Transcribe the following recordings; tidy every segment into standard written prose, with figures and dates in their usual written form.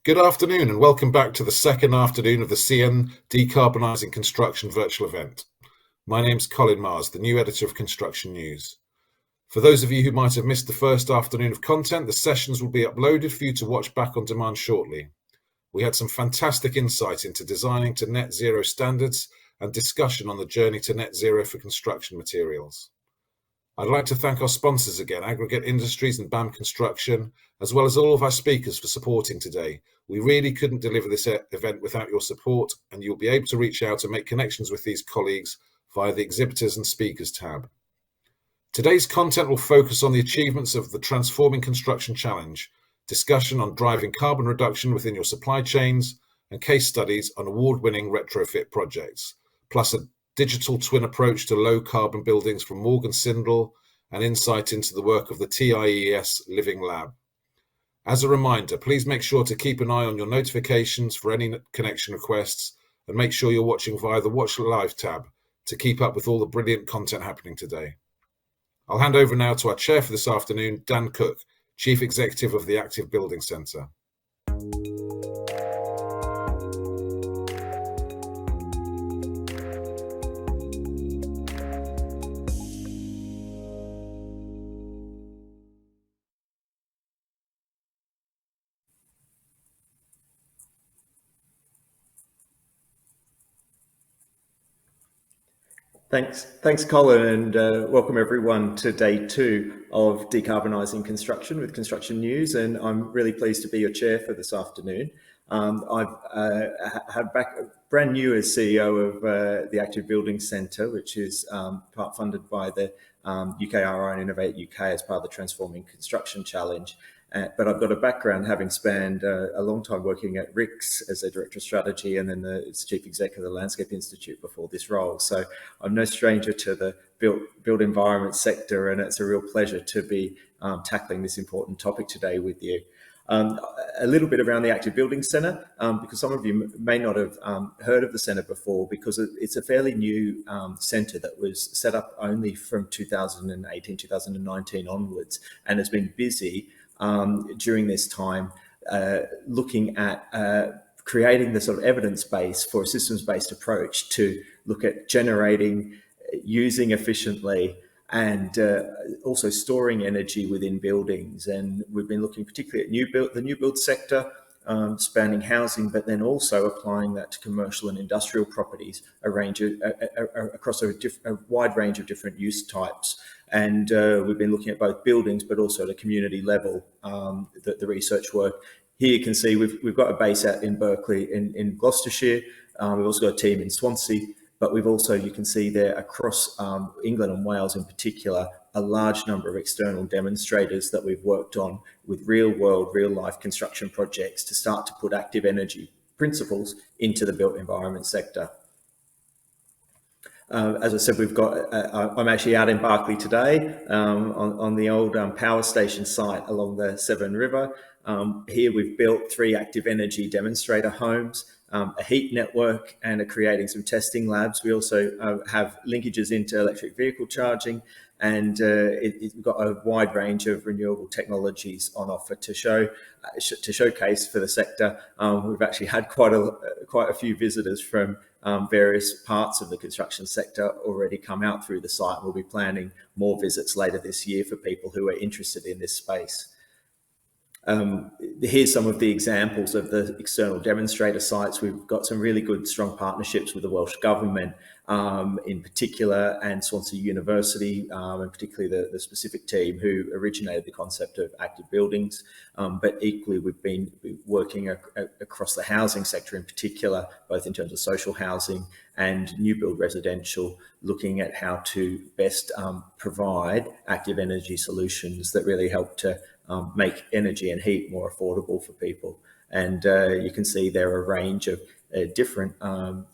Good afternoon and welcome back to the second afternoon of the CN Decarbonising Construction virtual event. My name's Colin Mars, the new editor of Construction News. For those of you who might have missed the first afternoon of content, the sessions will be uploaded for you to watch back on demand shortly. We had some fantastic insight into designing to net zero standards and discussion on the journey to net zero for construction materials. I'd like to thank our sponsors again, Aggregate Industries and BAM Construction, as well as all of our speakers for supporting today. We really couldn't deliver this event without your support, and you'll be able to reach out and make connections with these colleagues via the Exhibitors and Speakers tab. Today's content will focus on the achievements of the Transforming Construction Challenge, discussion on driving carbon reduction within your supply chains, and case studies on award-winning retrofit projects, plus a digital twin approach to low carbon buildings from Morgan Sindall and insight into the work of the TIES Living Lab. As a reminder, please make sure to keep an eye on your notifications for any connection requests and make sure you're watching via the Watch Live tab to keep up with all the brilliant content happening today. I'll hand over now to our chair for this afternoon, Dan Cook, Chief Executive of the Active Building Centre. Thanks, Colin, and welcome everyone to day 2 of Decarbonising Construction with Construction News. And I'm really pleased to be your chair for this afternoon. I've had back brand new as CEO of the Active Building Centre, which is part funded by the UKRI and Innovate UK as part of the Transforming Construction Challenge. But I've got a background having spanned a long time working at RICS as a Director of Strategy and then as Chief Executive of the Landscape Institute before this role. So I'm no stranger to the built environment sector, and it's a real pleasure to be tackling this important topic today with you. A little bit around the Active Building Centre, because some of you may not have heard of the centre before, because it's a fairly new centre that was set up only from 2018, 2019 onwards, and has been busy during this time, looking at creating the sort of evidence base for a systems-based approach to look at generating, using efficiently, and also storing energy within buildings. And we've been looking particularly at the new build sector, spanning housing, but then also applying that to commercial and industrial properties, across a wide range of different use types. And we've been looking at both buildings, but also at a community level, the research work. Here you can see we've got a base out in Berkeley in Gloucestershire. We've also got a team in Swansea, but we've also, you can see there across England and Wales in particular, a large number of external demonstrators that we've worked on with real world, real life construction projects to start to put active energy principles into the built environment sector. As I said, we've got, I'm actually out in Berkeley today on the old power station site along the Severn River. Here we've built 3 active energy demonstrator homes, a heat network, and are creating some testing labs. We also have linkages into electric vehicle charging, and we've got a wide range of renewable technologies on offer to showcase for the sector. We've actually had quite a few visitors from various parts of the construction sector already come out through the site. We'll be planning more visits later this year for people who are interested in this space. Here's some of the examples of the external demonstrator sites. We've got some really good, strong partnerships with the Welsh Government in particular, and Swansea University, and particularly the specific team who originated the concept of active buildings. But equally, we've been working across the housing sector in particular, both in terms of social housing and new build residential, looking at how to best provide active energy solutions that really help to make energy and heat more affordable for people. And you can see there are a range of different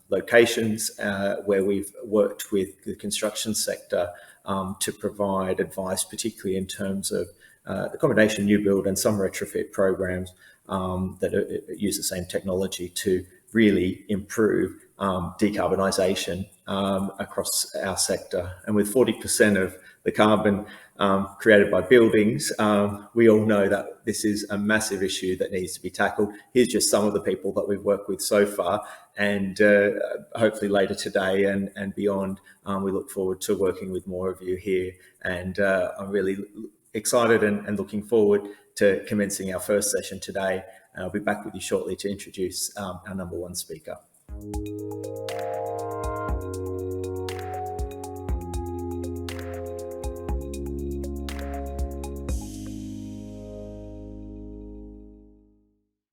locations where we've worked with the construction sector to provide advice, particularly in terms of accommodation, new build, and some retrofit programs that use the same technology to really improve decarbonisation across our sector. And with 40% of the carbon created by buildings. We all know that this is a massive issue that needs to be tackled. Here's just some of the people that we've worked with so far, and hopefully later today and beyond, we look forward to working with more of you here. And I'm really excited and looking forward to commencing our first session today. I'll be back with you shortly to introduce our number one speaker.